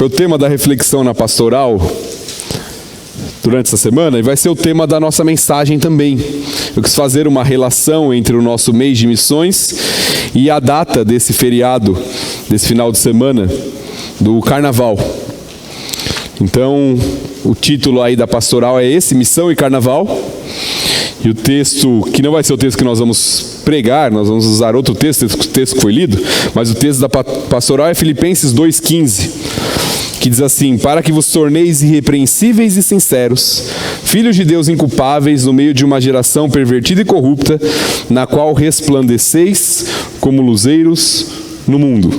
Foi o tema da reflexão na pastoral durante essa semana e vai ser o tema da nossa mensagem também. Eu quis fazer uma relação entre o nosso mês de missões e a data desse feriado, desse final de semana, do Carnaval. Então, o título aí da pastoral é esse, Missão e Carnaval. E o texto, que não vai ser o texto que nós vamos pregar, nós vamos usar outro texto, o texto que foi lido, mas o texto da pastoral é Filipenses 2,15, que diz assim: para que vos torneis irrepreensíveis e sinceros, filhos de Deus inculpáveis no meio de uma geração pervertida e corrupta, na qual resplandeceis como luzeiros no mundo.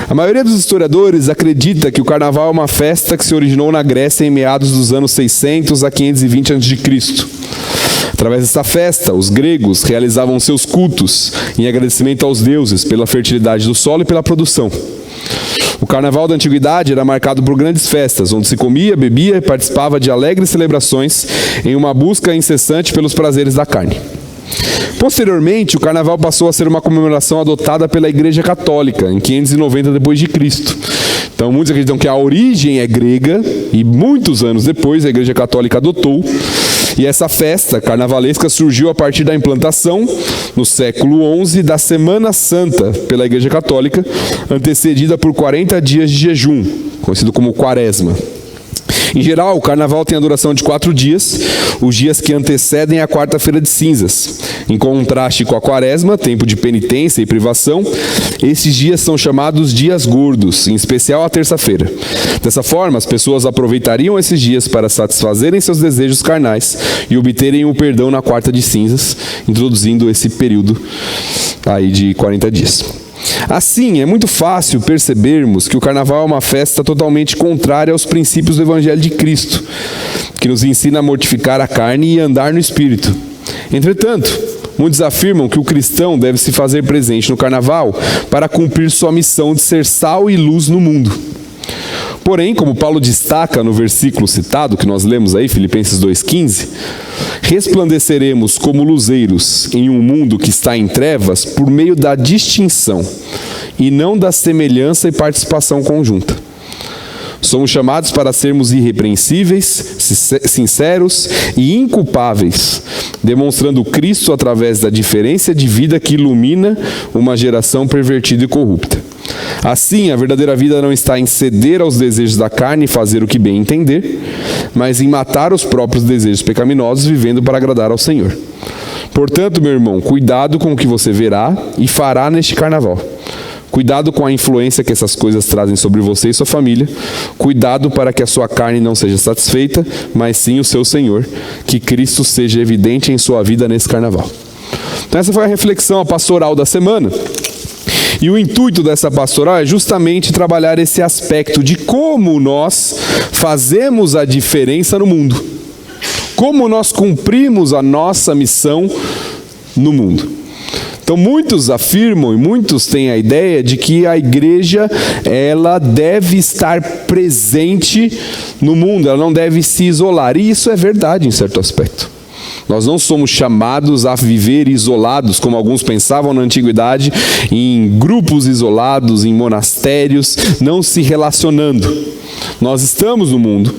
A maioria dos historiadores acredita que o Carnaval é uma festa que se originou na Grécia em meados dos anos 600 a 520 a.C. Através desta festa, os gregos realizavam seus cultos em agradecimento aos deuses pela fertilidade do solo e pela produção. O Carnaval da Antiguidade era marcado por grandes festas, onde se comia, bebia e participava de alegres celebrações em uma busca incessante pelos prazeres da carne. Posteriormente, o Carnaval passou a ser uma comemoração adotada pela Igreja Católica, em 590 d.C. Então, muitos acreditam que a origem é grega e muitos anos depois a Igreja Católica adotou. E essa festa carnavalesca surgiu a partir da implantação, no século XI, da Semana Santa pela Igreja Católica, antecedida por 40 dias de jejum, conhecido como Quaresma. Em geral, o Carnaval tem a duração de 4 dias, os dias que antecedem a quarta-feira de cinzas. Em contraste com a Quaresma, tempo de penitência e privação, esses dias são chamados dias gordos, em especial a terça-feira. Dessa forma, as pessoas aproveitariam esses dias para satisfazerem seus desejos carnais e obterem o perdão na quarta de cinzas, introduzindo esse período aí de 40 dias. Assim, é muito fácil percebermos que o Carnaval é uma festa totalmente contrária aos princípios do Evangelho de Cristo, que nos ensina a mortificar a carne e andar no Espírito. Entretanto, muitos afirmam que o cristão deve se fazer presente no Carnaval para cumprir sua missão de ser sal e luz no mundo. Porém, como Paulo destaca no versículo citado, que nós lemos aí, Filipenses 2,15, resplandeceremos como luzeiros em um mundo que está em trevas por meio da distinção e não da semelhança e participação conjunta. Somos chamados para sermos irrepreensíveis, sinceros e inculpáveis, demonstrando Cristo através da diferença de vida que ilumina uma geração pervertida e corrupta. Assim, a verdadeira vida não está em ceder aos desejos da carne e fazer o que bem entender, mas em matar os próprios desejos pecaminosos, vivendo para agradar ao Senhor. Portanto, meu irmão, cuidado com o que você verá e fará neste Carnaval. Cuidado com a influência que essas coisas trazem sobre você e sua família. Cuidado para que a sua carne não seja satisfeita, mas sim o seu Senhor. Que Cristo seja evidente em sua vida nesse Carnaval. Então essa foi a reflexão, a pastoral da semana. E o intuito dessa pastoral é justamente trabalhar esse aspecto de como nós fazemos a diferença no mundo. Como nós cumprimos a nossa missão no mundo. Então muitos afirmam e muitos têm a ideia de que a igreja ela deve estar presente no mundo, ela não deve se isolar. E isso é verdade em certo aspecto. Nós não somos chamados a viver isolados, como alguns pensavam na antiguidade, em grupos isolados, em monastérios, não se relacionando. Nós estamos no mundo,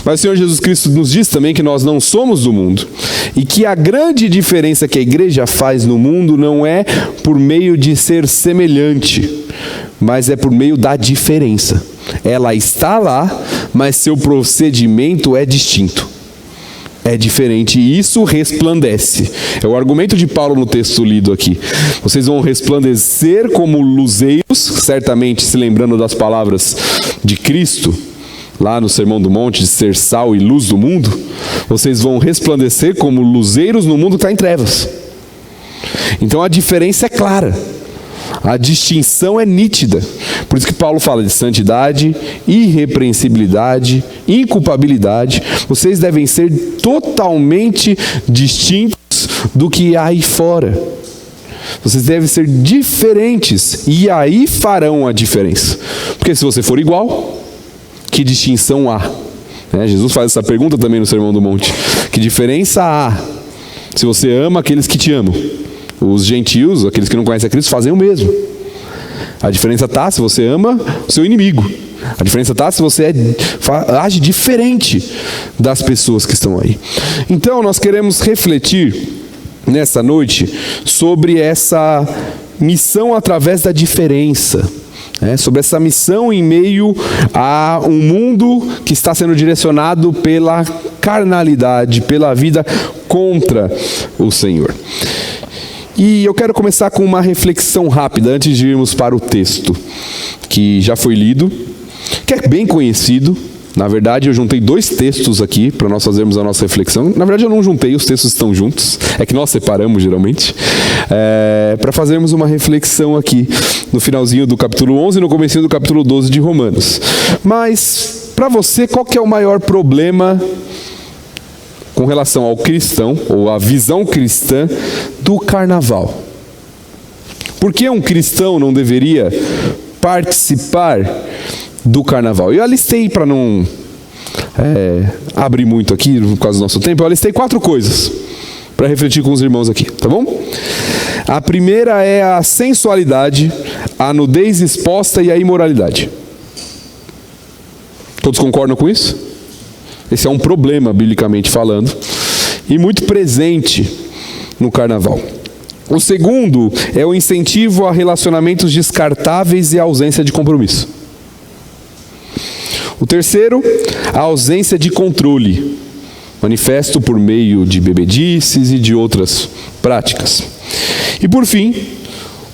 mas o Senhor Jesus Cristo nos diz também que nós não somos do mundo e que a grande diferença que a igreja faz no mundo não é por meio de ser semelhante, mas é por meio da diferença. Ela está lá, mas seu procedimento é distinto. É diferente e isso resplandece. É o argumento de Paulo no texto lido aqui. Vocês vão resplandecer como luzeiros, certamente se lembrando das palavras de Cristo, lá no Sermão do Monte, de ser sal e luz do mundo. Vocês vão resplandecer como luzeiros no mundo que está em trevas. Então a diferença é clara. A distinção é nítida. Por isso que Paulo fala de santidade, irrepreensibilidade, inculpabilidade. Vocês devem ser totalmente distintos do que há aí fora. Vocês devem ser diferentes e aí farão a diferença. Porque se você for igual, que distinção há? Jesus faz essa pergunta também no Sermão do Monte. Que diferença há se você ama aqueles que te amam? Os gentios, aqueles que não conhecem a Cristo, fazem o mesmo. A diferença está se você ama o seu inimigo. A diferença está se você age diferente das pessoas que estão aí. Então nós queremos refletir nessa noite sobre essa missão através da diferença. Sobre essa missão em meio a um mundo que está sendo direcionado pela carnalidade, pela vida contra o Senhor. E eu quero começar com uma reflexão rápida antes de irmos para o texto que já foi lido, que é bem conhecido. Na verdade, eu juntei 2 textos aqui para nós fazermos a nossa reflexão. Na verdade, eu não juntei, os textos estão juntos. É que nós separamos, geralmente. Para fazermos uma reflexão aqui no finalzinho do capítulo 11 e no comecinho do capítulo 12 de Romanos. Mas, para você, qual que é o maior problema com relação ao cristão, ou à visão cristã do carnaval? Por que um cristão não deveria participar do carnaval? Eu alistei, para não abrir muito aqui por causa do nosso tempo, eu alistei 4 coisas para refletir com os irmãos aqui, tá bom? A primeira é a sensualidade, a nudez exposta e a imoralidade. Todos concordam com isso? Esse é um problema, biblicamente falando, e muito presente no carnaval. O segundo é o incentivo a relacionamentos descartáveis e a ausência de compromisso. O terceiro, a ausência de controle, manifesto por meio de bebedices e de outras práticas. E por fim,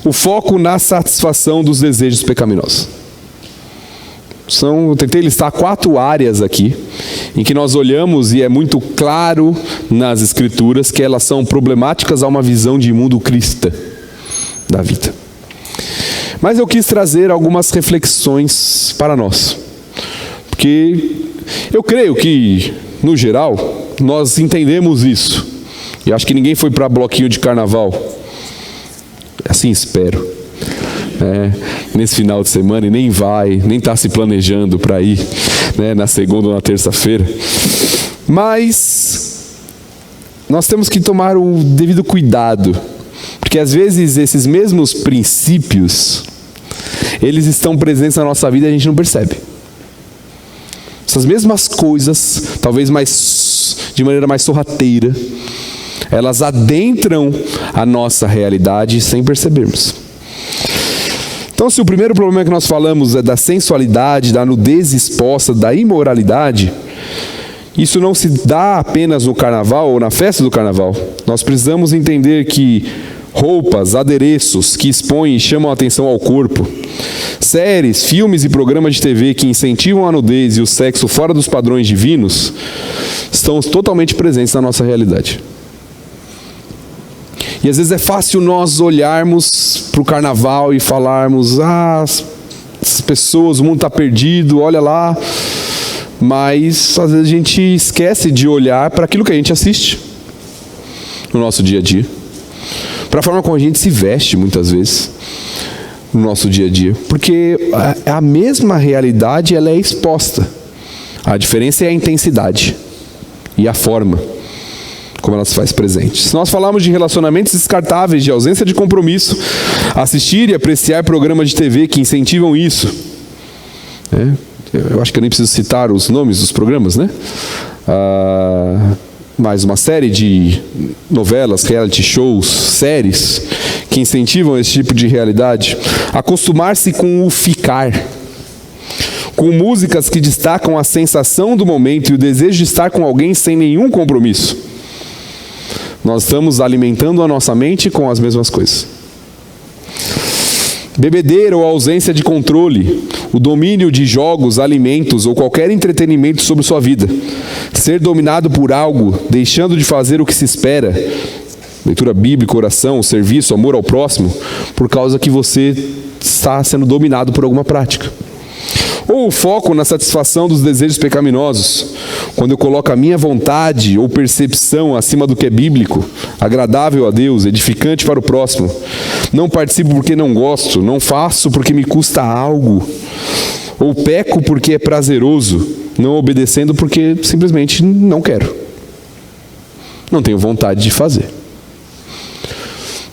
o foco na satisfação dos desejos pecaminosos. Eu tentei listar 4 áreas aqui, em que nós olhamos e é muito claro nas Escrituras que elas são problemáticas a uma visão de mundo cristã da vida. Mas eu quis trazer algumas reflexões para nós. Porque eu creio que, no geral, nós entendemos isso. E acho que ninguém foi para bloquinho de carnaval. Assim espero. Nesse final de semana, e nem está se planejando para ir, na segunda ou na terça-feira. Mas nós temos que tomar o devido cuidado. Porque às vezes esses mesmos princípios, eles estão presentes na nossa vida e a gente não percebe. Essas mesmas coisas, talvez de maneira mais sorrateira, elas adentram a nossa realidade sem percebermos. Então, se o primeiro problema que nós falamos é da sensualidade, da nudez exposta, da imoralidade, isso não se dá apenas no carnaval ou na festa do carnaval. Nós precisamos entender que roupas, adereços que expõem e chamam a atenção ao corpo, séries, filmes e programas de TV que incentivam a nudez e o sexo fora dos padrões divinos estão totalmente presentes na nossa realidade. E às vezes é fácil nós olharmos para o carnaval e falarmos: essas pessoas, o mundo está perdido, olha lá. Mas às vezes a gente esquece de olhar para aquilo que a gente assiste no nosso dia a dia, para a forma como a gente se veste muitas vezes no nosso dia a dia, porque a mesma realidade ela é exposta. A diferença é a intensidade e a forma como ela se faz presente. Se nós falarmos de relacionamentos descartáveis, de ausência de compromisso, assistir e apreciar programas de TV que incentivam isso, eu acho que eu nem preciso citar os nomes dos programas, mais uma série de novelas, reality shows, séries que incentivam esse tipo de realidade. Acostumar-se com o ficar, com músicas que destacam a sensação do momento e o desejo de estar com alguém sem nenhum compromisso. Nós estamos alimentando a nossa mente com as mesmas coisas. Bebedeira ou ausência de controle, o domínio de jogos, alimentos ou qualquer entretenimento sobre sua vida. Ser dominado por algo, deixando de fazer o que se espera. Leitura bíblica, oração, serviço, amor ao próximo, por causa que você está sendo dominado por alguma prática. Ou o foco na satisfação dos desejos pecaminosos, quando eu coloco a minha vontade ou percepção acima do que é bíblico, agradável a Deus, edificante para o próximo. Não participo porque não gosto, não faço porque me custa algo, ou peco porque é prazeroso, não obedecendo porque simplesmente não quero. Não tenho vontade de fazer.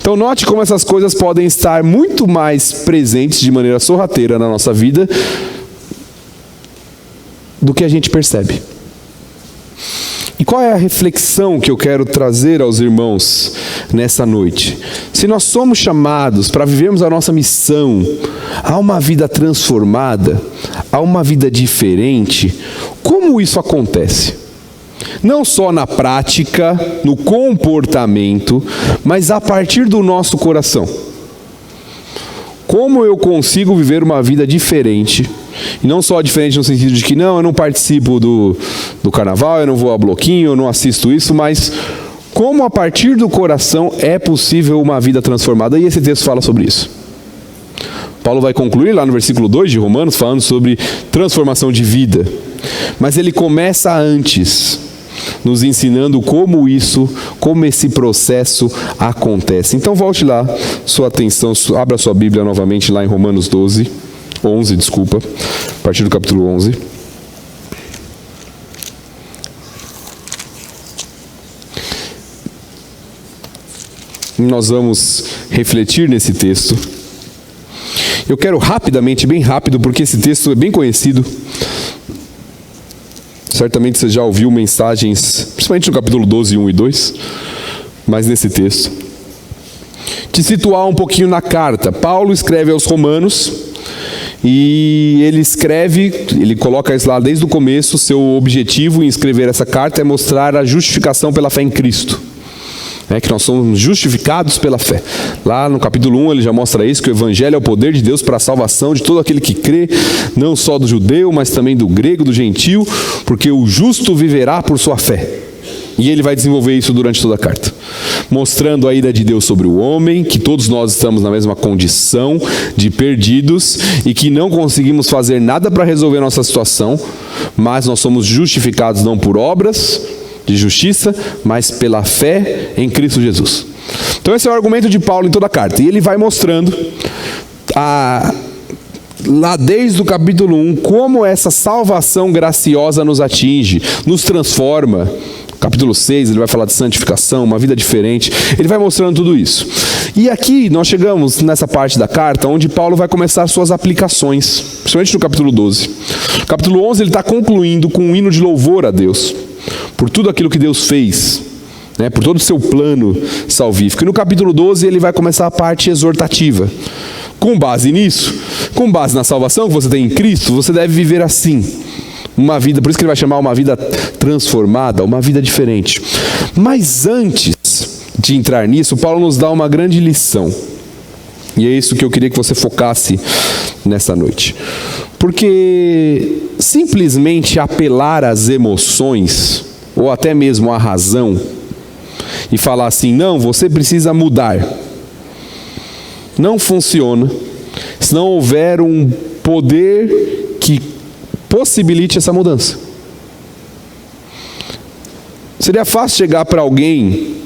Então note como essas coisas podem estar muito mais presentes de maneira sorrateira na nossa vida do que a gente percebe. E qual é a reflexão que eu quero trazer aos irmãos nessa noite? Se nós somos chamados para vivermos a nossa missão, a uma vida transformada, a uma vida diferente, como isso acontece? Não só na prática, no comportamento, mas a partir do nosso coração. Como eu consigo viver uma vida diferente? E não só diferente no sentido de que eu não participo do carnaval, eu não vou a bloquinho, eu não assisto isso, mas como a partir do coração é possível uma vida transformada. E esse texto fala sobre isso. Paulo vai concluir lá no versículo 2 de Romanos, falando sobre transformação de vida. Mas ele começa antes, nos ensinando como esse processo acontece. Então volte lá, sua atenção, abra sua Bíblia novamente lá em Romanos 11, a partir do capítulo 11. Nós vamos refletir nesse texto. Eu quero rapidamente, bem rápido, porque esse texto é bem conhecido. Certamente você já ouviu mensagens, principalmente no capítulo 12, 1 e 2, mas nesse texto. Te situar um pouquinho na carta. Paulo escreve aos Romanos, e ele coloca isso lá desde o começo. Seu objetivo em escrever essa carta é mostrar a justificação pela fé em Cristo. Que nós somos justificados pela fé. Lá no capítulo 1 ele já mostra isso, que o Evangelho é o poder de Deus para a salvação de todo aquele que crê, não só do judeu, mas também do grego, do gentil, porque o justo viverá por sua fé. E ele vai desenvolver isso durante toda a carta, mostrando a ira de Deus sobre o homem, que todos nós estamos na mesma condição de perdidos e que não conseguimos fazer nada para resolver a nossa situação, mas nós somos justificados não por obras de justiça, mas pela fé em Cristo Jesus. Então esse é o argumento de Paulo em toda a carta. E ele vai mostrando, lá desde o capítulo 1, como essa salvação graciosa nos atinge, nos transforma. Capítulo 6, ele vai falar de santificação, uma vida diferente. Ele vai mostrando tudo isso. E aqui nós chegamos nessa parte da carta, onde Paulo vai começar suas aplicações, principalmente no capítulo 12. No capítulo 11 ele está concluindo com um hino de louvor a Deus, por tudo aquilo que Deus fez, por todo o seu plano salvífico. E no capítulo 12 ele vai começar a parte exortativa. Com base nisso, com base na salvação que você tem em Cristo, você deve viver assim. Uma vida, por isso que ele vai chamar uma vida transformada, uma vida diferente. Mas antes de entrar nisso, Paulo nos dá uma grande lição. E é isso que eu queria que você focasse nessa noite. Porque simplesmente apelar às emoções, ou até mesmo à razão, e falar assim, não, você precisa mudar, não funciona se não houver um poder que possibilite essa mudança. Seria fácil chegar para alguém,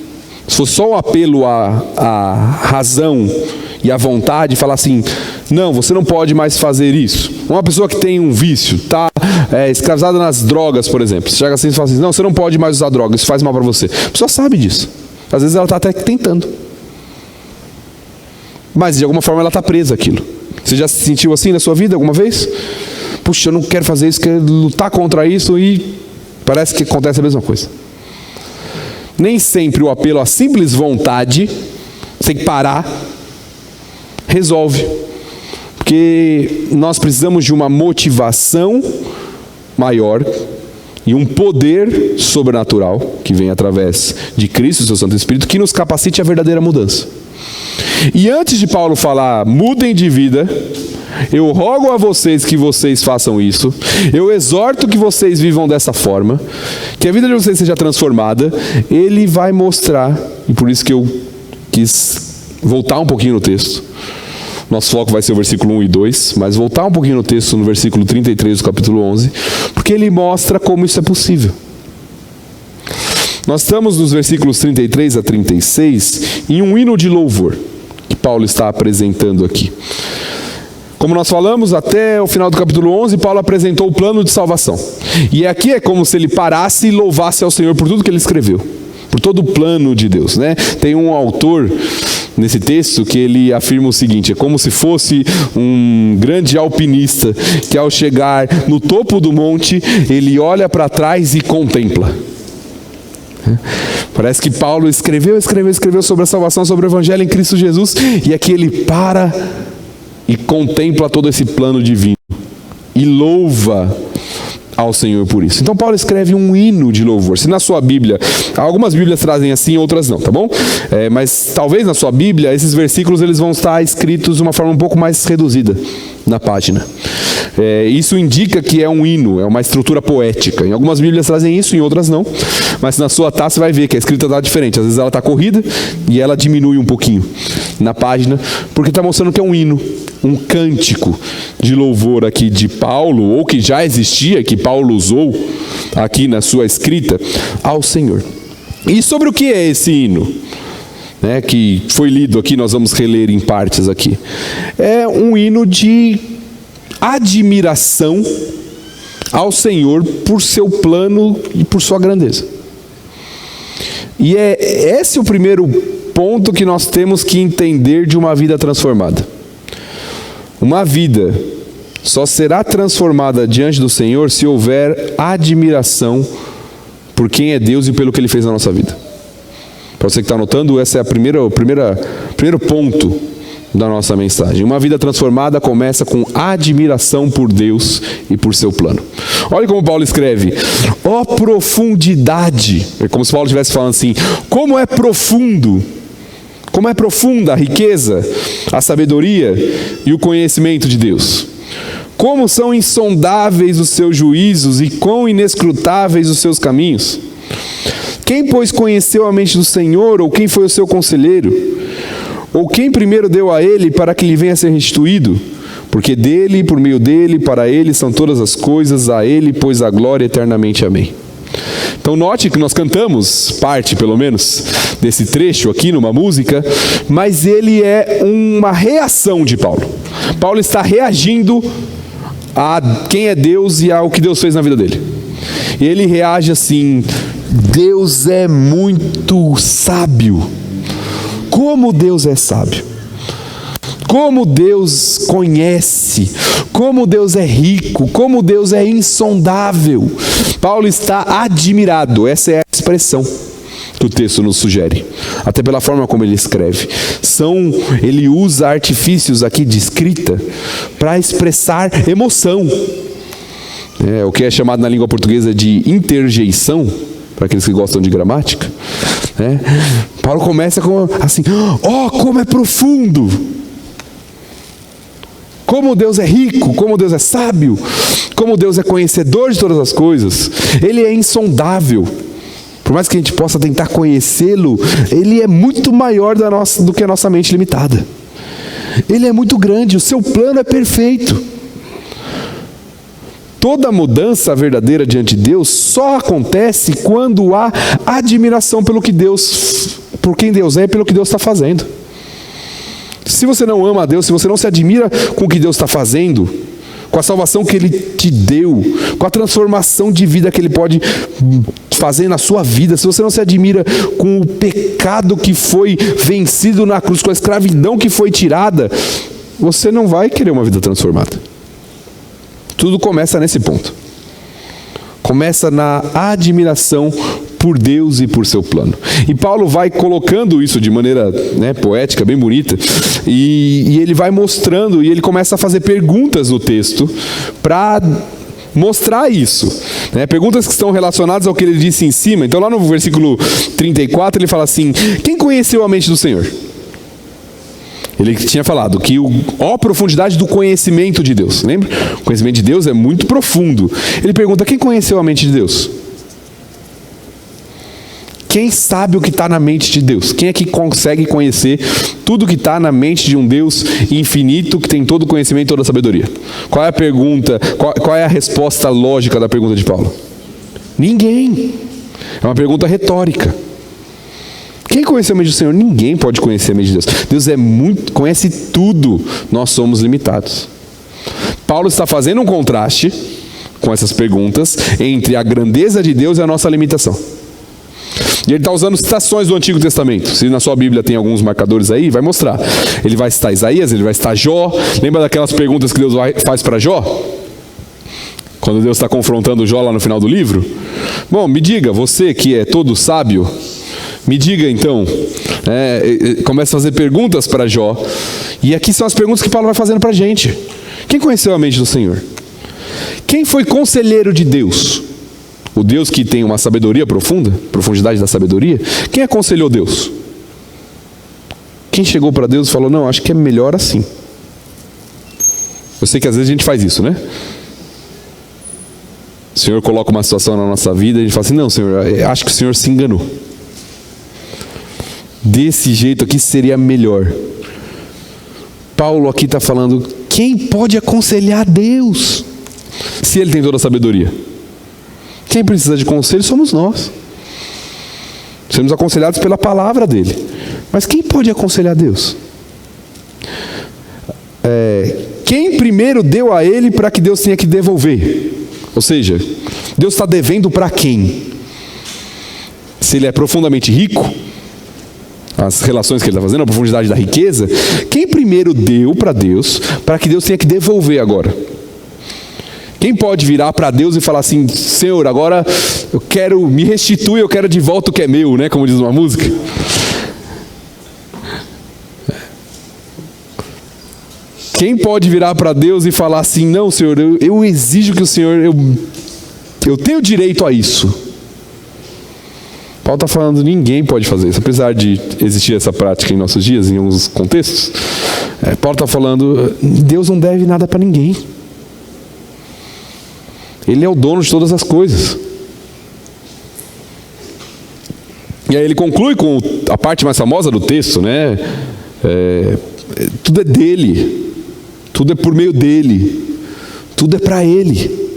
se fosse só um apelo à razão e à vontade, e falar assim, não, você não pode mais fazer isso. Uma pessoa que tem um vício, está escravizada nas drogas, por exemplo, você chega assim e fala assim, não, você não pode mais usar drogas, isso faz mal para você. A pessoa sabe disso. Às vezes ela está até tentando, mas de alguma forma ela está presa àquilo. Você já se sentiu assim na sua vida alguma vez? Puxa, eu não quero fazer isso, quero lutar contra isso, e parece que acontece a mesma coisa. Nem sempre o apelo à simples vontade, você tem que parar, resolve. Porque nós precisamos de uma motivação maior e um poder sobrenatural que vem através de Cristo, seu Santo Espírito, que nos capacite a verdadeira mudança. E antes de Paulo falar, mudem de vida, eu rogo a vocês que vocês façam isso, eu exorto que vocês vivam dessa forma, que a vida de vocês seja transformada. Ele vai mostrar, e por isso que eu quis voltar um pouquinho no texto. Nosso foco vai ser o versículo 1 e 2, mas voltar um pouquinho no texto, no versículo 33 do capítulo 11, porque ele mostra como isso é possível. Nós estamos nos versículos 33 a 36 em um hino de louvor que Paulo está apresentando aqui. Como nós falamos, até o final do capítulo 11, Paulo apresentou o plano de salvação. E aqui é como se ele parasse e louvasse ao Senhor por tudo que ele escreveu, por todo o plano de Deus, Tem um autor nesse texto que ele afirma o seguinte: é como se fosse um grande alpinista que, ao chegar no topo do monte, ele olha para trás e contempla. Parece que Paulo escreveu sobre a salvação, sobre o evangelho em Cristo Jesus, e aqui ele para e contempla todo esse plano divino e louva ao Senhor por isso. Então Paulo escreve um hino de louvor. Se na sua Bíblia, algumas Bíblias trazem assim, outras não, tá bom? Mas talvez na sua Bíblia esses versículos eles vão estar escritos de uma forma um pouco mais reduzida na página. Isso indica que é um hino, é uma estrutura poética. Em algumas Bíblias trazem isso, em outras não. Mas na sua você vai ver que a escrita está diferente. Às vezes ela está corrida e ela diminui um pouquinho na página, porque está mostrando que é um hino, um cântico de louvor aqui de Paulo, ou que já existia, que Paulo usou aqui na sua escrita, ao Senhor. E sobre o que é esse hino? Que foi lido aqui, nós vamos reler em partes aqui. É um hino de admiração ao Senhor por seu plano e por sua grandeza. E esse é o primeiro ponto que nós temos que entender de uma vida transformada. Uma vida só será transformada diante do Senhor se houver admiração por quem é Deus e pelo que Ele fez na nossa vida. Para você que está anotando, esse é o primeiro ponto da nossa mensagem. Uma vida transformada começa com admiração por Deus e por seu plano. Olha como Paulo escreve: ó profundidade. É como se Paulo estivesse falando assim: como é profundo, como é profunda a riqueza, a sabedoria e o conhecimento de Deus. Como são insondáveis os seus juízos e quão inescrutáveis os seus caminhos. Quem, pois, conheceu a mente do Senhor, ou quem foi o seu conselheiro? Ou quem primeiro deu a ele para que lhe venha a ser restituído? Porque dele, por meio dele, para ele são todas as coisas, a ele, pois, a glória eternamente. Amém. Então note que nós cantamos parte, pelo menos, desse trecho aqui numa música, mas ele é uma reação de Paulo. Paulo está reagindo a quem é Deus e ao que Deus fez na vida dele. E ele reage assim: Deus é muito sábio. Como Deus é sábio, como Deus conhece, como Deus é rico, como Deus é insondável. Paulo está admirado, essa é a expressão que o texto nos sugere, até pela forma como ele escreve. Ele usa artifícios aqui de escrita para expressar emoção. O que é chamado na língua portuguesa de interjeição, para aqueles que gostam de gramática. Paulo começa com assim: como é profundo, como Deus é rico, como Deus é sábio, como Deus é conhecedor de todas as coisas. Ele é insondável. Por mais que a gente possa tentar conhecê-lo, ele é muito maior do que a nossa mente limitada. Ele é muito grande, o seu plano é perfeito. Toda mudança verdadeira diante de Deus só acontece quando há admiração por quem Deus é e pelo que Deus está fazendo. Se você não ama a Deus, se você não se admira com o que Deus está fazendo, com a salvação que Ele te deu, com a transformação de vida que Ele pode fazer na sua vida, se você não se admira com o pecado que foi vencido na cruz, com a escravidão que foi tirada, você não vai querer uma vida transformada. Tudo começa nesse ponto. Começa na admiração por Deus e por seu plano. E Paulo vai colocando isso de maneira poética, bem bonita, e ele vai mostrando, e ele começa a fazer perguntas no texto para mostrar isso. Perguntas que estão relacionadas ao que ele disse em cima. Então lá no versículo 34 ele fala assim: quem conheceu a mente do Senhor? Ele tinha falado que a profundidade do conhecimento de Deus. Lembra? O conhecimento de Deus é muito profundo. Ele pergunta: quem conheceu a mente de Deus? Quem sabe o que está na mente de Deus? Quem é que consegue conhecer tudo que está na mente de um Deus infinito, que tem todo o conhecimento e toda a sabedoria? Qual é a pergunta? Qual é a resposta lógica da pergunta de Paulo? Ninguém. É uma pergunta retórica. Quem conhece a mente do Senhor? Ninguém pode conhecer a mente de Deus. Deus conhece tudo. Nós somos limitados. Paulo está fazendo um contraste com essas perguntas entre a grandeza de Deus e a nossa limitação. E ele está usando citações do Antigo Testamento. Se na sua Bíblia tem alguns marcadores aí, vai mostrar. Ele vai citar Isaías, ele vai citar Jó. Lembra daquelas perguntas que Deus faz para Jó? Quando Deus está confrontando Jó lá no final do livro? Bom, me diga, você que é todo sábio, me diga então. Começa a fazer perguntas para Jó. E aqui são as perguntas que Paulo vai fazendo para a gente. Quem conheceu a mente do Senhor? Quem foi conselheiro de Deus? O Deus que tem uma sabedoria profunda, profundidade da sabedoria. Quem aconselhou Deus? Quem chegou para Deus e falou, não, acho que é melhor assim. Eu sei que às vezes a gente faz isso, né? O Senhor coloca uma situação na nossa vida e a gente fala assim, não, Senhor, acho que o Senhor se enganou. Desse jeito aqui seria melhor. Paulo aqui está falando, quem pode aconselhar Deus? Se Ele tem toda a sabedoria. Quem precisa de conselho somos nós. Somos aconselhados pela palavra dEle. Mas quem pode aconselhar Deus? Quem primeiro deu a Ele para que Deus tenha que devolver? Ou seja, Deus está devendo para quem? Se Ele é profundamente rico, as relações que Ele está fazendo, a profundidade da riqueza, quem primeiro deu para Deus, para que Deus tenha que devolver agora? Quem pode virar para Deus e falar assim, Senhor, agora eu quero, me restitui, eu quero de volta o que é meu, né? Como diz uma música. Quem pode virar para Deus e falar assim, não, Senhor, eu exijo que o Senhor, eu tenho direito a isso. Paulo está falando, ninguém pode fazer isso, apesar de existir essa prática em nossos dias, em alguns contextos. Paulo está falando, Deus não deve nada para ninguém. Ele é o dono de todas as coisas. E aí ele conclui com a parte mais famosa do texto, né? Tudo é dele. Tudo é por meio dele. Tudo é para ele.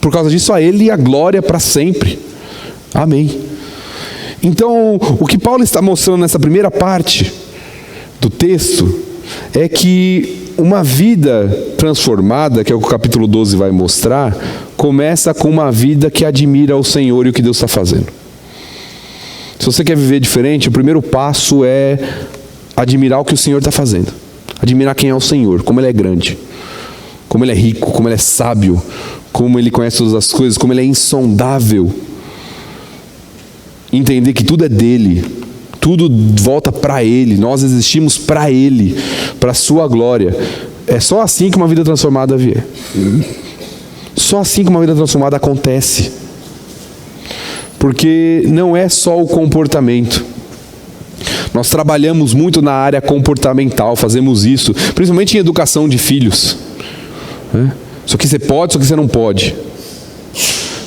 Por causa disso, a ele a glória para sempre. Amém. Então, o que Paulo está mostrando nessa primeira parte do texto é que uma vida transformada, que é o que o capítulo 12 vai mostrar, começa com uma vida que admira o Senhor e o que Deus está fazendo. Se você quer viver diferente, o primeiro passo é admirar o que o Senhor está fazendo. Admirar quem é o Senhor, como Ele é grande, como Ele é rico, como Ele é sábio, como Ele conhece todas as coisas, como Ele é insondável. Entender que tudo é dEle, tudo volta para Ele, nós existimos para Ele, para a sua glória. É só assim que uma vida transformada vier. Só assim que uma vida transformada acontece. Porque não é só o comportamento. Nós trabalhamos muito na área comportamental, fazemos isso, principalmente em educação de filhos. Isso aqui você pode, isso aqui você não pode.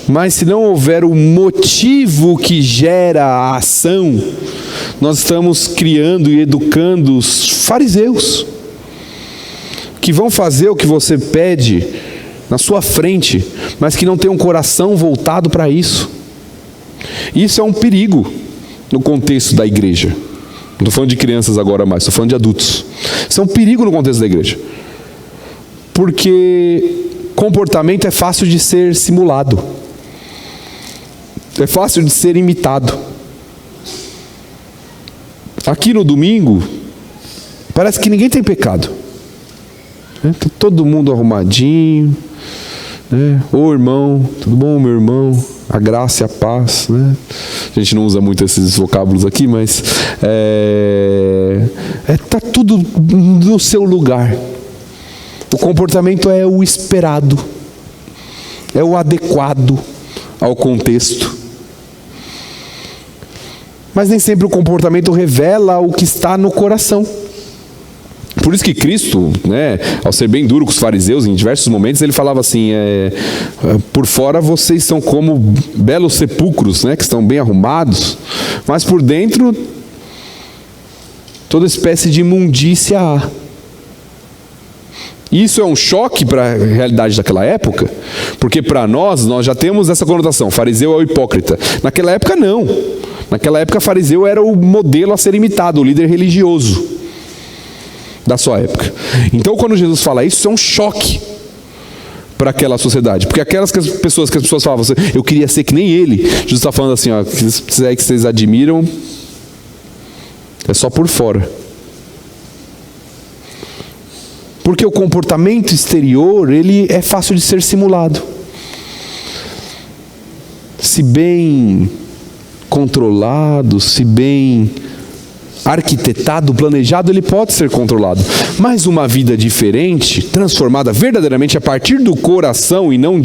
Mas se não houver o motivo que gera a ação, nós estamos criando e educando os fariseus, que vão fazer o que você pede na sua frente, mas que não tem um coração voltado para isso. Isso é um perigo no contexto da igreja. Não estou falando de crianças agora mais, estou falando de adultos. Isso é um perigo no contexto da igreja. Porque comportamento é fácil de ser simulado. É fácil de ser imitado. Aqui no domingo, parece que ninguém tem pecado. Tá todo mundo arrumadinho. Ô irmão, tudo bom, meu irmão? A graça e a paz, né? A gente não usa muito esses vocábulos aqui, mas tá tudo no seu lugar. O comportamento é o esperado, é o adequado ao contexto. Mas nem sempre o comportamento revela o que está no coração. Por isso que Cristo, ao ser bem duro com os fariseus, em diversos momentos, ele falava assim, por fora vocês são como belos sepulcros, que estão bem arrumados, mas por dentro toda espécie de imundícia há. Isso é um choque para a realidade daquela época, porque para nós já temos essa conotação, fariseu é o hipócrita. Naquela época não. Naquela época fariseu era o modelo a ser imitado, o líder religioso da sua época. Então quando Jesus fala isso é um choque, para aquela sociedade. Porque aquelas pessoas que as pessoas falavam assim, eu queria ser que nem ele. Jesus está falando assim, ó, que vocês admiram, é só por fora. Porque o comportamento exterior, ele é fácil de ser simulado. Se bem controlado, se bem arquitetado, planejado, ele pode ser controlado. Mas uma vida diferente, transformada verdadeiramente a partir do coração e não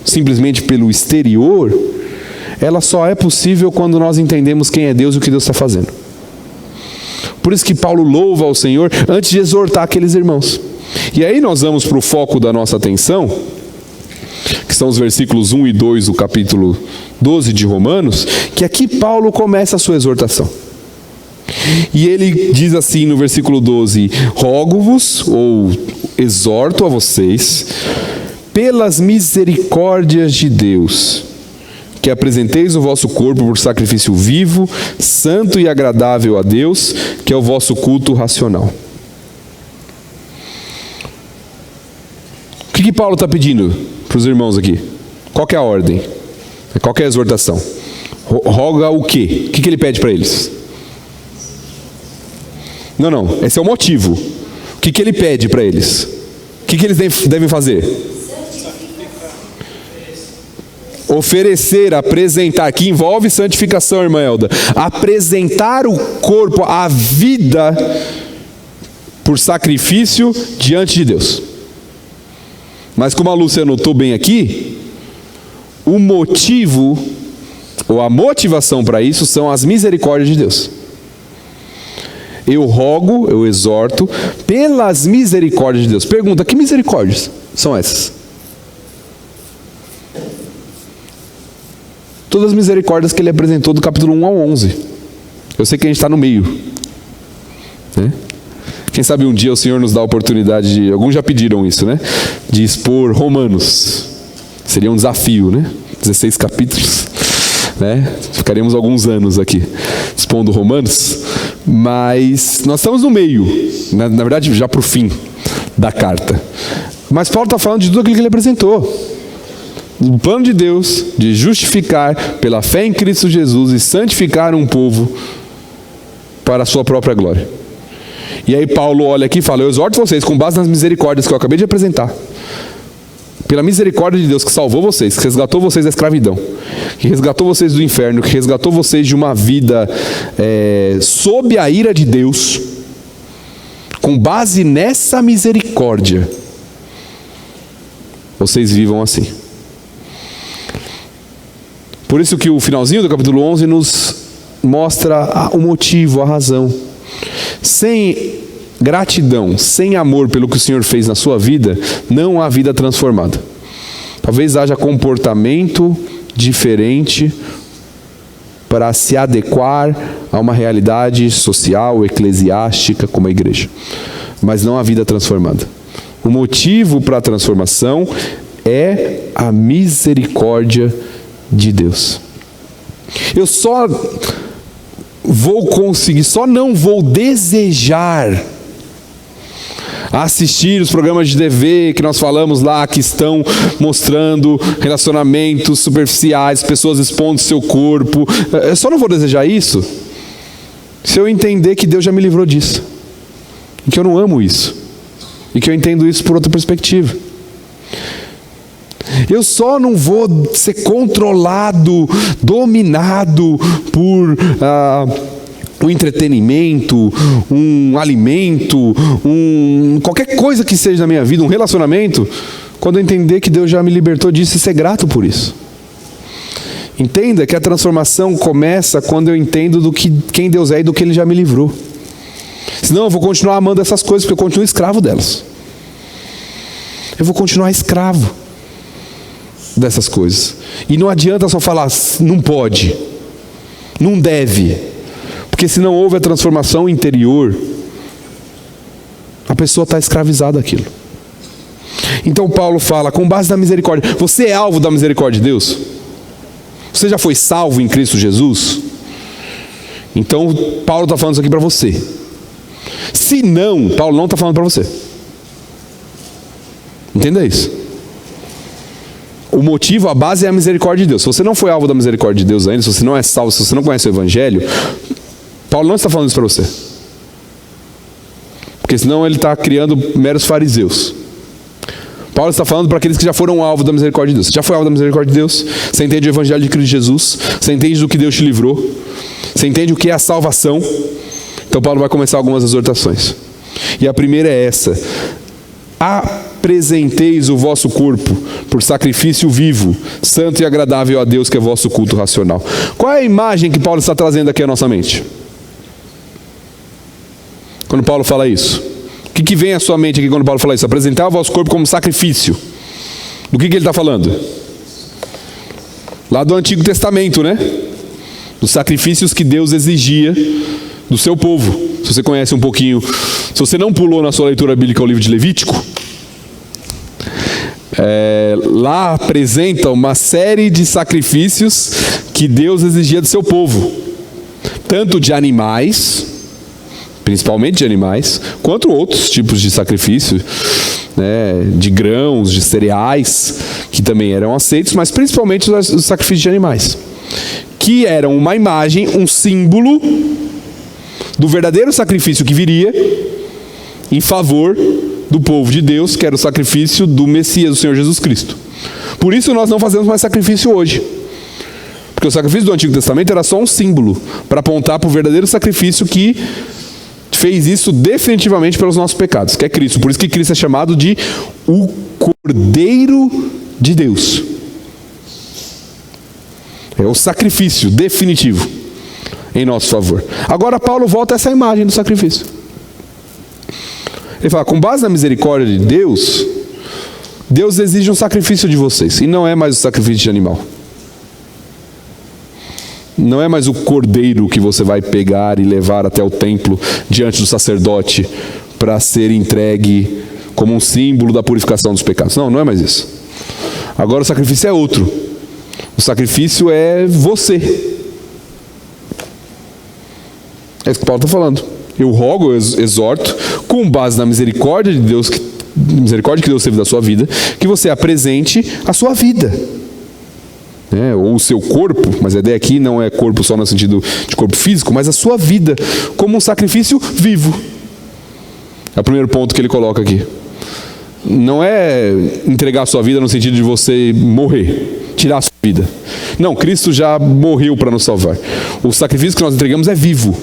simplesmente pelo exterior, ela só é possível quando nós entendemos quem é Deus e o que Deus está fazendo. Por isso que Paulo louva ao Senhor antes de exortar aqueles irmãos. E aí nós vamos para o foco da nossa atenção, que são os versículos 1 e 2 do capítulo 12 de Romanos, que aqui Paulo começa a sua exortação. E ele diz assim no versículo 12, rogo-vos, ou exorto a vocês, pelas misericórdias de Deus, que apresenteis o vosso corpo por sacrifício vivo, santo e agradável a Deus, que é o vosso culto racional. O que Paulo está pedindo para os irmãos aqui? Qual que é a ordem? Qual que é a exortação? Roga o quê? O que ele pede para eles? Não, esse é o motivo. O que ele pede para eles? O que eles devem fazer? Oferecer, apresentar, que envolve santificação, irmã Elda. Apresentar o corpo, a vida, por sacrifício diante de Deus. Mas como a Lúcia anotou bem aqui, o motivo, ou a motivação para isso, são as misericórdias de Deus. Eu rogo, eu exorto, pelas misericórdias de Deus. Pergunta, que misericórdias são essas? Todas as misericórdias que ele apresentou do capítulo 1 ao 11. Eu sei que a gente está no meio, né? Quem sabe um dia o Senhor nos dá a oportunidade de... Alguns já pediram isso, né? De expor Romanos. Seria um desafio, né? 16 capítulos, né? Ficaríamos alguns anos aqui expondo Romanos. Mas nós estamos no meio, na verdade já para o fim da carta. Mas Paulo está falando de tudo aquilo que ele apresentou. O plano de Deus de justificar pela fé em Cristo Jesus e santificar um povo para a sua própria glória. E aí Paulo olha aqui e fala, eu exorto vocês com base nas misericórdias que eu acabei de apresentar. Pela misericórdia de Deus que salvou vocês, que resgatou vocês da escravidão, que resgatou vocês do inferno, que resgatou vocês de uma vida sob a ira de Deus, com base nessa misericórdia, vocês vivam assim. Por isso que o finalzinho do capítulo 11 nos mostra o motivo, a razão. Sem gratidão, sem amor pelo que o Senhor fez na sua vida, não há vida transformada. Talvez haja comportamento diferente para se adequar a uma realidade social, eclesiástica, como a igreja. Mas não há vida transformada. O motivo para a transformação é a misericórdia de Deus. Eu só não vou desejar assistir os programas de TV que nós falamos lá, que estão mostrando relacionamentos superficiais, pessoas expondo seu corpo. Eu só não vou desejar isso se eu entender que Deus já me livrou disso, e que eu não amo isso, e que eu entendo isso por outra perspectiva. Eu só não vou ser controlado, dominado por um entretenimento, um alimento, qualquer coisa que seja na minha vida, um relacionamento, quando eu entender que Deus já me libertou disso e ser grato por isso. Entenda que a transformação começa quando eu entendo quem Deus é e do que Ele já me livrou. Senão eu vou continuar amando essas coisas, porque eu continuo escravo delas. Eu vou continuar escravo dessas coisas. E não adianta só falar, não pode, não deve, porque se não houve a transformação interior, a pessoa está escravizada àquilo. Então Paulo fala, com base na misericórdia. Você é alvo da misericórdia de Deus? Você já foi salvo em Cristo Jesus? Então Paulo está falando isso aqui para você. Se não, Paulo não está falando para você. Entenda isso. o motivo, a base é a misericórdia de Deus. Se você não foi alvo da misericórdia de Deus ainda, se você não é salvo, se você não conhece o Evangelho, Paulo não está falando isso para você. Porque senão ele está criando meros fariseus. Paulo está falando para aqueles que já foram alvo da misericórdia de Deus. Você já foi alvo da misericórdia de Deus? Você entende o Evangelho de Cristo Jesus? Você entende do que Deus te livrou? Você entende o que é a salvação? Então Paulo vai começar algumas exortações. E a primeira é essa: apresenteis o vosso corpo por sacrifício vivo, santo e agradável a Deus, que é vosso culto racional. Qual é a imagem que Paulo está trazendo aqui à nossa mente? Quando Paulo fala isso, o que vem à sua mente aqui quando Paulo fala isso? Apresentar o vosso corpo como sacrifício. Do que ele está falando? Lá do Antigo Testamento, né? Dos sacrifícios que Deus exigia do seu povo. Se você conhece um pouquinho, se você não pulou na sua leitura bíblica o livro de Levítico, lá apresenta uma série de sacrifícios que Deus exigia do seu povo, tanto de animais, principalmente de animais, quanto outros tipos de sacrifício, né, de grãos, de cereais, que também eram aceitos, mas principalmente os sacrifícios de animais, que eram uma imagem, um símbolo do verdadeiro sacrifício que viria em favor do povo de Deus, que era o sacrifício do Messias, do Senhor Jesus Cristo. Por isso nós não fazemos mais sacrifício hoje, porque o sacrifício do Antigo Testamento era só um símbolo para apontar para o verdadeiro sacrifício que fez isso definitivamente pelos nossos pecados, que é Cristo. Por isso que Cristo é chamado de o Cordeiro de Deus. É o sacrifício definitivo em nosso favor. Agora Paulo volta a essa imagem do sacrifício. Ele fala: com base na misericórdia de Deus, Deus exige um sacrifício de vocês, e não é mais o sacrifício de animal. Não é mais o cordeiro que você vai pegar e levar até o templo diante do sacerdote para ser entregue como um símbolo da purificação dos pecados. Não, não é mais isso. Agora o sacrifício é outro. O sacrifício é você. É isso que Paulo está falando. Eu rogo, eu exorto, com base na misericórdia de Deus, misericórdia que Deus teve da sua vida, que você apresente a sua vida. Ou o seu corpo, mas a ideia aqui não é corpo só no sentido de corpo físico, mas a sua vida como um sacrifício vivo. É o primeiro ponto que ele coloca aqui. Não é entregar a sua vida no sentido de você morrer, tirar a sua vida. Não, Cristo já morreu para nos salvar. O sacrifício que nós entregamos é vivo,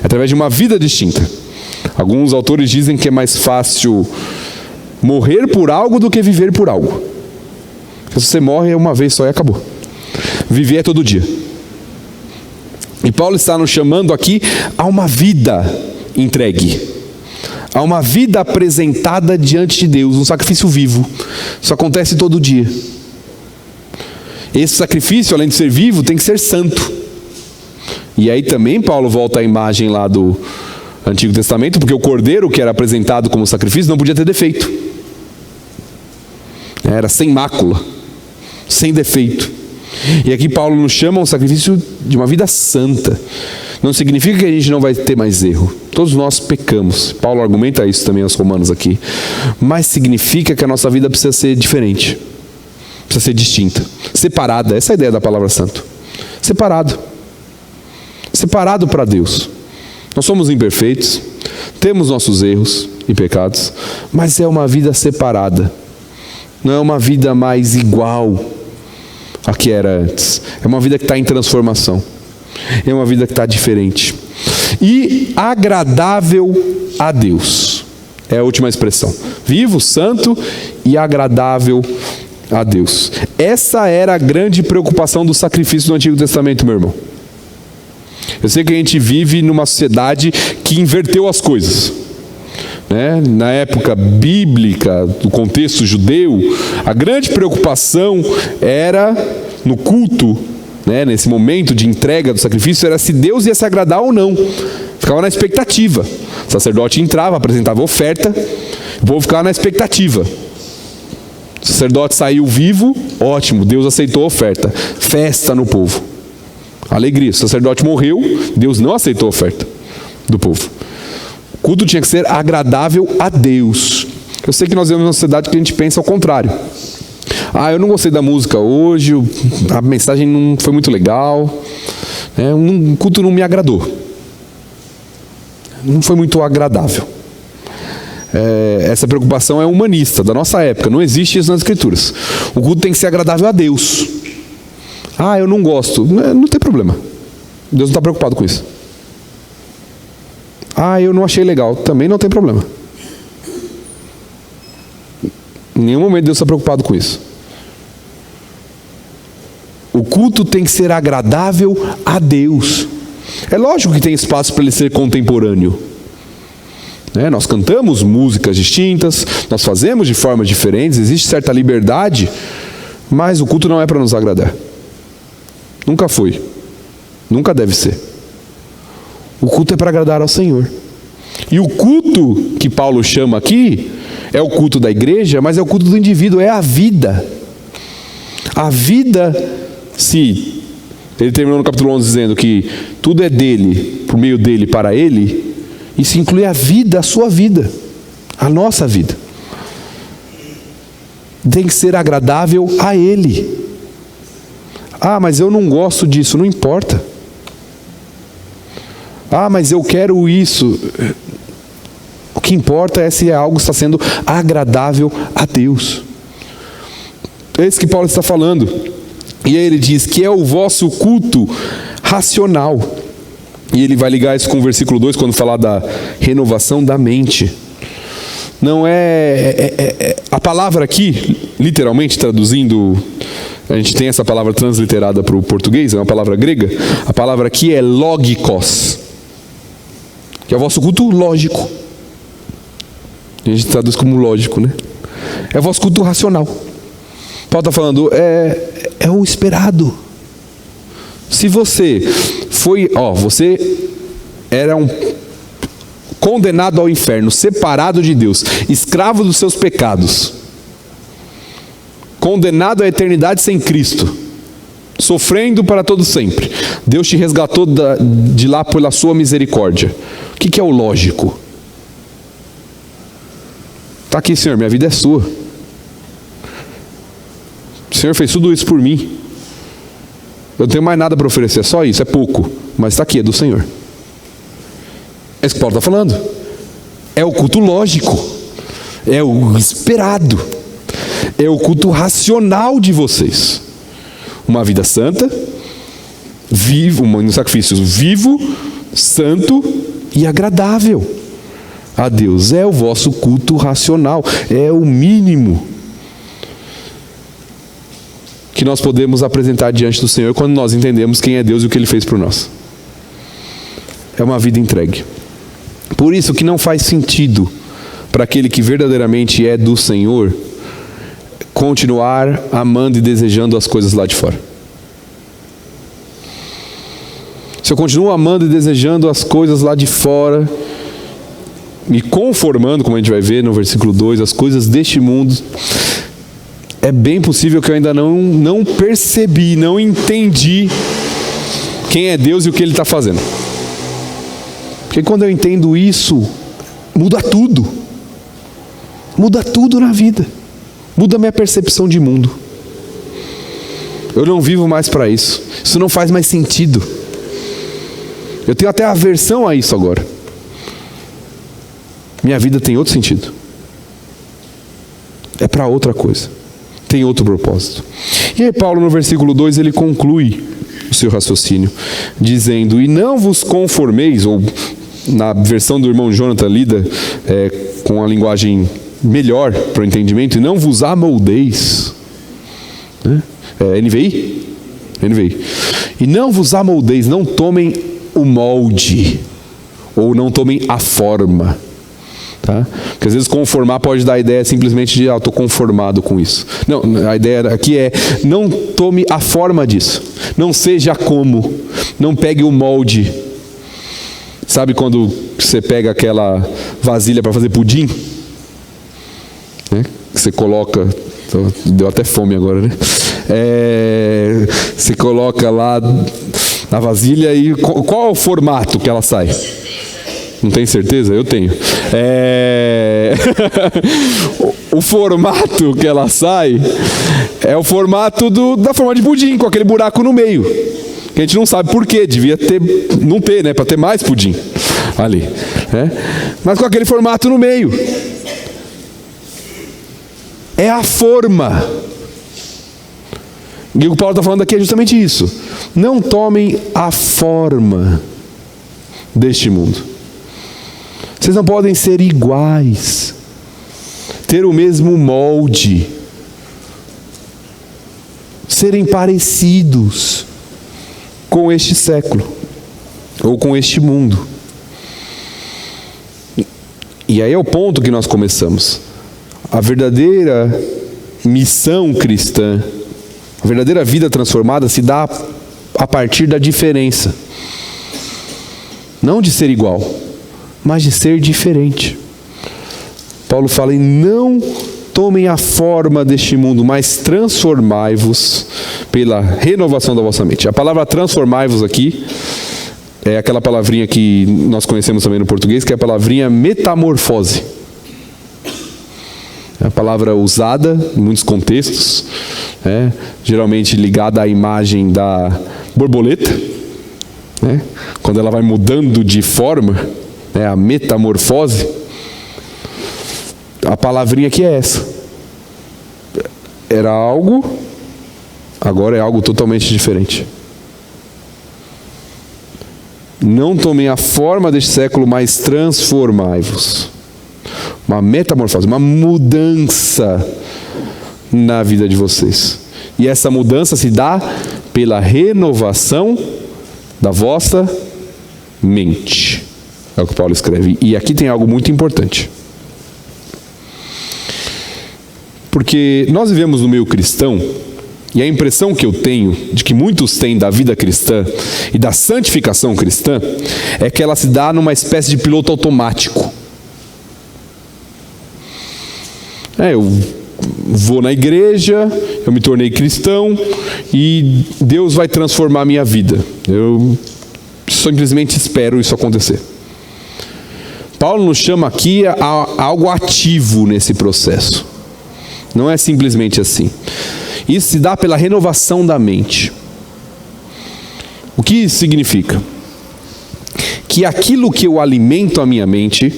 através de uma vida distinta. Alguns autores dizem que é mais fácil morrer por algo do que viver por algo. Se você morre uma vez só e acabou. Viver é todo dia. E Paulo está nos chamando aqui a uma vida entregue, a uma vida apresentada diante de Deus, um sacrifício vivo. Isso acontece todo dia. Esse sacrifício, além de ser vivo, tem que ser santo. E aí também Paulo volta à imagem lá do Antigo Testamento, porque o cordeiro que era apresentado como sacrifício não podia ter defeito. Era sem mácula, sem defeito. E aqui Paulo nos chama a um sacrifício de uma vida santa. Não significa que a gente não vai ter mais erro. Todos nós pecamos. Paulo argumenta isso também aos romanos aqui. Mas significa que a nossa vida precisa ser diferente. Precisa ser distinta. Separada. Essa é a ideia da palavra santo. Separado. Separado para Deus. Nós somos imperfeitos. Temos nossos erros e pecados. Mas é uma vida separada. Não é uma vida mais igual a que era antes. É uma vida que está em transformação. É uma vida que está diferente. E agradável a Deus. É a última expressão. Vivo, santo e agradável a Deus. Essa era a grande preocupação do sacrifício do Antigo Testamento, meu irmão. Eu sei que a gente vive numa sociedade que inverteu as coisas. Na época bíblica, do contexto judeu, a grande preocupação era no culto, nesse momento de entrega do sacrifício, era se Deus ia se agradar ou não. Ficava na expectativa. O sacerdote entrava, apresentava oferta, o povo ficava na expectativa. O sacerdote saiu vivo, ótimo, Deus aceitou a oferta. Festa no povo. Alegria. O sacerdote morreu, Deus não aceitou a oferta do povo. O culto tinha que ser agradável a Deus. Eu sei que nós vivemos numa sociedade que a gente pensa ao contrário. Eu não gostei da música hoje, a mensagem não foi muito legal, o culto não me agradou, não foi muito agradável. Essa preocupação é humanista, da nossa época, não existe isso nas Escrituras. O culto tem que ser agradável a Deus. Eu não gosto, não tem problema, Deus não está preocupado com isso. Eu não achei legal, também não tem problema. Em nenhum momento Deus está preocupado com isso. O culto tem que ser agradável a Deus. É lógico que tem espaço para ele ser contemporâneo. Nós cantamos músicas distintas, nós fazemos de formas diferentes, existe certa liberdade, mas o culto não é para nos agradar. Nunca foi. Nunca deve ser. O culto é para agradar ao Senhor. E o culto que Paulo chama aqui é o culto da igreja, mas é o culto do indivíduo, é a vida. A vida, se ele terminou no capítulo 11 dizendo que tudo é dele, por meio dele, para ele, isso inclui a vida, a sua vida, a nossa vida. Tem que ser agradável a ele. Mas eu não gosto disso, não importa. Mas eu quero isso. O que importa é se algo está sendo agradável a Deus. É isso que Paulo está falando. E aí ele diz que é o vosso culto racional. E ele vai ligar isso com o versículo 2, quando falar da renovação da mente. Não a palavra aqui, literalmente traduzindo, a gente tem essa palavra transliterada para o português, é uma palavra grega. A palavra aqui é logikos, que é o vosso culto lógico. A gente traduz como lógico, né? É o vosso culto racional. Paulo está falando, é o esperado. Se você você era condenado ao inferno, separado de Deus, escravo dos seus pecados, condenado à eternidade sem Cristo, sofrendo para todo sempre. Deus te resgatou de lá pela sua misericórdia. O que é o lógico? Está aqui, Senhor, minha vida é sua. O Senhor fez tudo isso por mim. Eu não tenho mais nada para oferecer, só isso, é pouco. Mas está aqui, é do Senhor. É isso que Paulo está falando. É o culto lógico. É o esperado. É o culto racional de vocês. Uma vida santa, um sacrifício vivo, santo e agradável a Deus. É o vosso culto racional. É o mínimo que nós podemos apresentar diante do Senhor quando nós entendemos quem é Deus e o que Ele fez por nós. É uma vida entregue. Por isso que não faz sentido para aquele que verdadeiramente é do Senhor continuar amando e desejando as coisas lá de fora. Se eu continuo amando e desejando as coisas lá de fora, me conformando, como a gente vai ver no versículo 2, as coisas deste mundo, é bem possível que eu ainda não percebi, não entendi quem é Deus e o que Ele está fazendo. Porque quando eu entendo isso, muda tudo. Muda tudo na vida. Muda a minha percepção de mundo. Eu não vivo mais para isso. Isso não faz mais sentido. Eu tenho até aversão a isso agora. Minha vida tem outro sentido. É para outra coisa. Tem outro propósito. E aí Paulo no versículo 2 ele conclui o seu raciocínio dizendo: e não vos conformeis, ou na versão do irmão Jonathan lida com a linguagem melhor para o entendimento, e não vos amoldeis, né? NVI? E não vos amoldeis, não tomem o molde, ou não tomem a forma. Tá? Porque às vezes conformar pode dar a ideia simplesmente de estou conformado com isso. Não, a ideia aqui é: não tome a forma disso. Não seja como. Não pegue o molde. Sabe quando você pega aquela vasilha para fazer pudim? Né? Que você coloca... Deu até fome agora, né? Você coloca lá na vasilha e qual é o formato que ela sai? Não tem certeza? Eu tenho. O formato que ela sai é o formato da forma de pudim, com aquele buraco no meio. Que a gente não sabe por quê, devia não ter, né? Para ter mais pudim ali. Né? Mas com aquele formato no meio. É a forma. E o que Paulo está falando aqui é justamente isso. Não tomem a forma deste mundo. Vocês não podem ser iguais, ter o mesmo molde, serem parecidos com este século, ou com este mundo. E aí é o ponto que nós começamos. A verdadeira missão cristã, a verdadeira vida transformada se dá a partir da diferença. Não de ser igual, mas de ser diferente. Paulo fala em não tomem a forma deste mundo, mas transformai-vos pela renovação da vossa mente. A palavra transformai-vos aqui é aquela palavrinha que nós conhecemos também no português, que é a palavrinha metamorfose. É a palavra usada em muitos contextos, geralmente ligada à imagem da borboleta, quando ela vai mudando de forma, a metamorfose. A palavrinha aqui é essa. Era algo, agora é algo totalmente diferente. Não tomem a forma deste século, mas transformai-vos. Uma metamorfose, uma mudança na vida de vocês. E essa mudança se dá pela renovação da vossa mente. É o que Paulo escreve. E aqui tem algo muito importante. Porque nós vivemos no meio cristão, e a impressão que eu tenho de que muitos têm da vida cristã e da santificação cristã é que ela se dá numa espécie de piloto automático. Eu vou na igreja, eu me tornei cristão e Deus vai transformar a minha vida. Eu simplesmente espero isso acontecer. Paulo nos chama aqui a algo ativo nesse processo. Não é simplesmente assim. Isso se dá pela renovação da mente. O que isso significa? Que aquilo que eu alimento a minha mente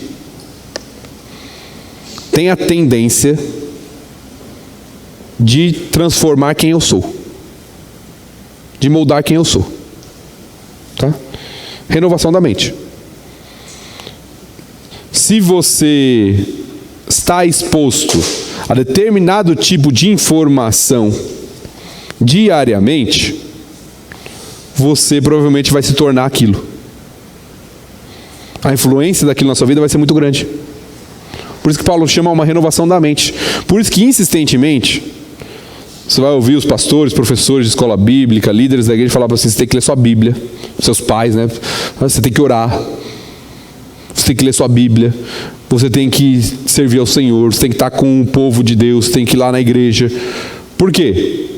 tem a tendência de transformar quem eu sou, de moldar quem eu sou, tá? Renovação da mente. Se você está exposto a determinado tipo de informação diariamente, você provavelmente vai se tornar aquilo. A influência daquilo na sua vida vai ser muito grande. Por isso que Paulo chama uma renovação da mente. Por isso que insistentemente você vai ouvir os pastores, professores de escola bíblica, líderes da igreja falar para você: você tem que ler sua Bíblia, seus pais, né? Você tem que orar, você tem que ler sua Bíblia, você tem que servir ao Senhor, você tem que estar com o povo de Deus, você tem que ir lá na igreja. Por quê?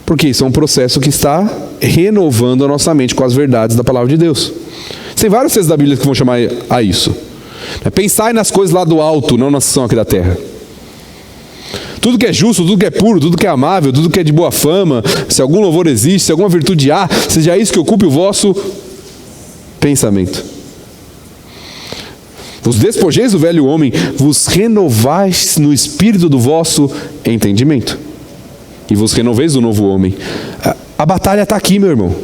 Porque isso é um processo que está renovando a nossa mente com as verdades da palavra de Deus. Tem vários textos da Bíblia que vão chamar a isso. Pensai nas coisas lá do alto, não na situação aqui da terra. Tudo que é justo, tudo que é puro, tudo que é amável, tudo que é de boa fama, se algum louvor existe, se alguma virtude há, seja isso que ocupe o vosso pensamento. Vos despojeis do velho homem, vos renovais no espírito do vosso entendimento, e vos renoveis do novo homem. A batalha está aqui, meu irmão.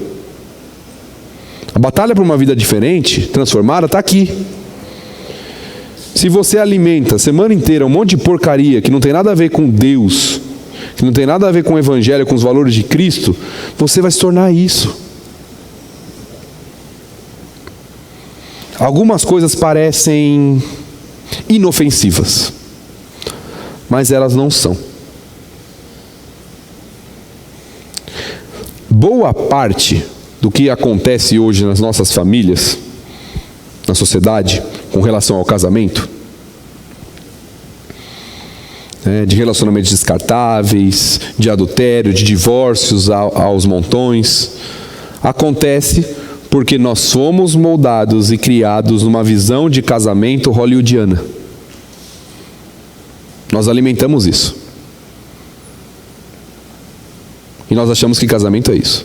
A batalha para uma vida diferente, transformada, está aqui. Se você alimenta a semana inteira um monte de porcaria que não tem nada a ver com Deus, que não tem nada a ver com o Evangelho, com os valores de Cristo, você vai se tornar isso. Algumas coisas parecem inofensivas, mas elas não são. Boa parte do que acontece hoje nas nossas famílias, na sociedade, com relação ao casamento, de relacionamentos descartáveis, de adultério, de divórcios aos montões, acontece porque nós fomos moldados e criados numa visão de casamento hollywoodiana. Nós alimentamos isso. E nós achamos que casamento é isso.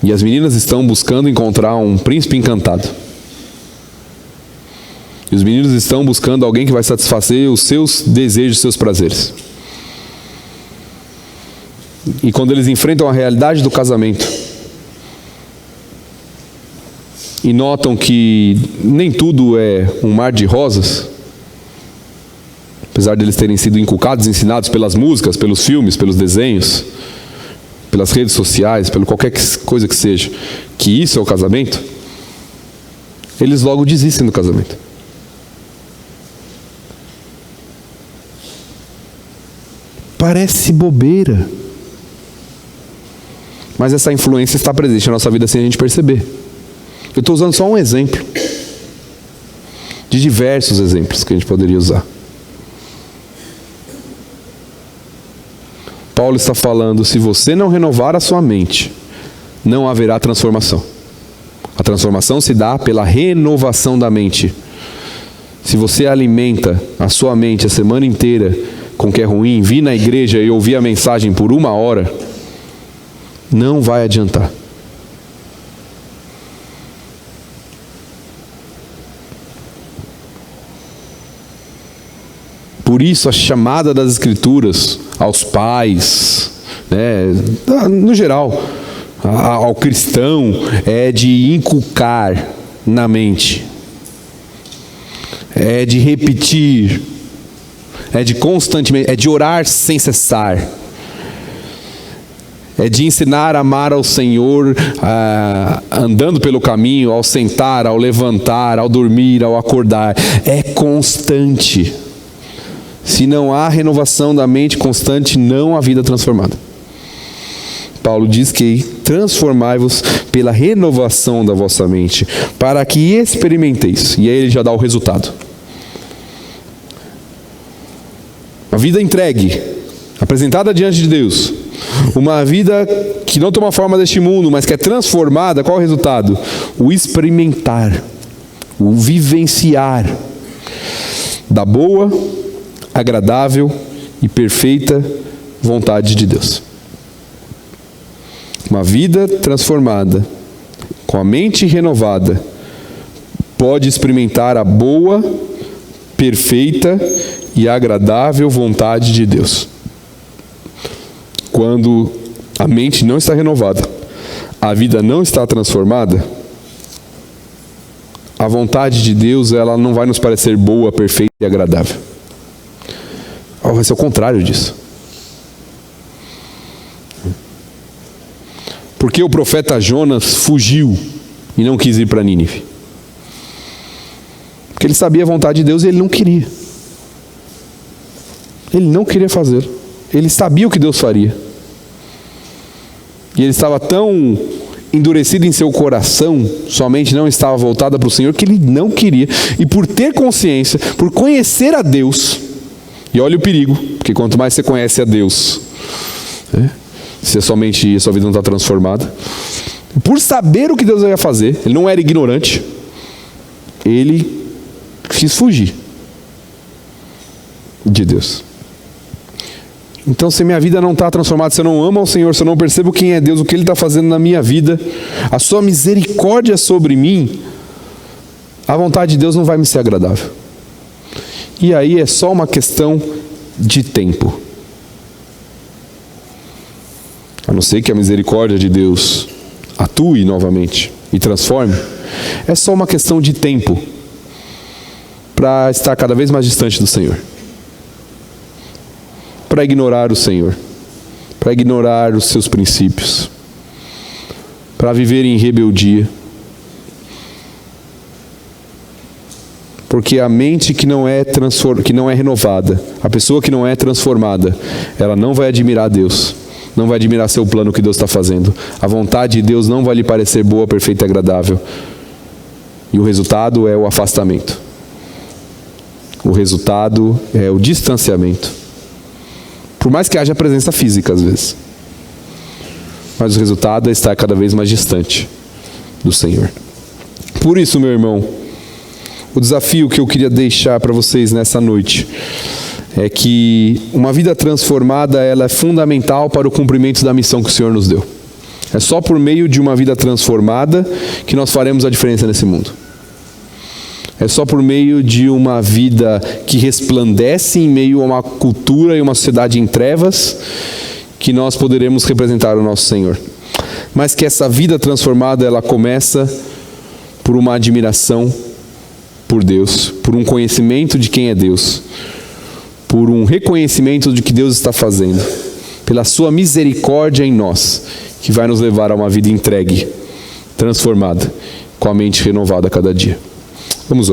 E as meninas estão buscando encontrar um príncipe encantado. E os meninos estão buscando alguém que vai satisfazer os seus desejos, os seus prazeres. E quando eles enfrentam a realidade do casamento e notam que nem tudo é um mar de rosas, apesar de eles terem sido inculcados, ensinados pelas músicas, pelos filmes, pelos desenhos, pelas redes sociais, pelo qualquer coisa que seja, que isso é o casamento, eles logo desistem do casamento. Parece bobeira, mas essa influência está presente na nossa vida sem a gente perceber. Eu estou usando só um exemplo, de diversos exemplos que a gente poderia usar. Paulo está falando, se você não renovar a sua mente, não haverá transformação. A transformação se dá pela renovação da mente. Se você alimenta a sua mente a semana inteira com o que é ruim, vir na igreja e ouvir a mensagem por 1 hora, não vai adiantar. Por isso a chamada das Escrituras aos pais, no geral, ao cristão, é de inculcar na mente, é de repetir, é de constantemente, é de orar sem cessar, é de ensinar a amar ao Senhor, andando pelo caminho, ao sentar, ao levantar, ao dormir, ao acordar. É constante. Se não há renovação da mente constante, não há vida transformada. Paulo diz que transformai-vos pela renovação da vossa mente, para que experimenteis. E aí ele já dá o resultado. A vida entregue, apresentada diante de Deus. Uma vida que não toma forma deste mundo, mas que é transformada. Qual é o resultado? O experimentar, o vivenciar da boa, agradável e perfeita vontade de Deus. Uma vida transformada, com a mente renovada, pode experimentar a boa, perfeita e agradável vontade de Deus. Quando a mente não está renovada, a vida não está transformada, a vontade de Deus, ela não vai nos parecer boa, perfeita e agradável. Vai ser o contrário disso. Porque o profeta Jonas fugiu e não quis ir para Nínive? Porque ele sabia a vontade de Deus e ele não queria. Ele não queria fazer. Ele sabia o que Deus faria. E ele estava tão endurecido em seu coração, sua mente não estava voltada para o Senhor, que ele não queria. E por ter consciência, por conhecer a Deus, e olha o perigo, porque quanto mais você conhece a Deus, se a sua mente e a sua vida não está transformada, por saber o que Deus ia fazer, ele não era ignorante, ele quis fugir de Deus. Então, se minha vida não está transformada, se eu não amo ao Senhor, se eu não percebo quem é Deus, o que Ele está fazendo na minha vida, a sua misericórdia sobre mim, a vontade de Deus não vai me ser agradável. E aí é só uma questão de tempo. A não ser que a misericórdia de Deus atue novamente e transforme, é só uma questão de tempo para estar cada vez mais distante do Senhor. Para ignorar o Senhor, para ignorar os seus princípios, para viver em rebeldia. Porque a mente que não é renovada, a pessoa que não é transformada, ela não vai admirar Deus, não vai admirar seu plano que Deus está fazendo. A vontade de Deus não vai lhe parecer boa, perfeita e agradável. E o resultado é o afastamento. O resultado é o distanciamento. Por mais que haja presença física às vezes. mas o resultado é estar cada vez mais distante do Senhor. Por isso, meu irmão, o desafio que eu queria deixar para vocês nessa noite é que uma vida transformada, ela é fundamental para o cumprimento da missão que o Senhor nos deu. É só por meio de uma vida transformada que nós faremos a diferença nesse mundo. É só por meio de uma vida que resplandece em meio a uma cultura e uma sociedade em trevas que nós poderemos representar o nosso Senhor. Mas que essa vida transformada, ela começa por uma admiração por Deus, por um conhecimento de quem é Deus, por um reconhecimento de que Deus está fazendo, pela sua misericórdia em nós, que vai nos levar a uma vida entregue, transformada, com a mente renovada a cada dia. Vamos orar.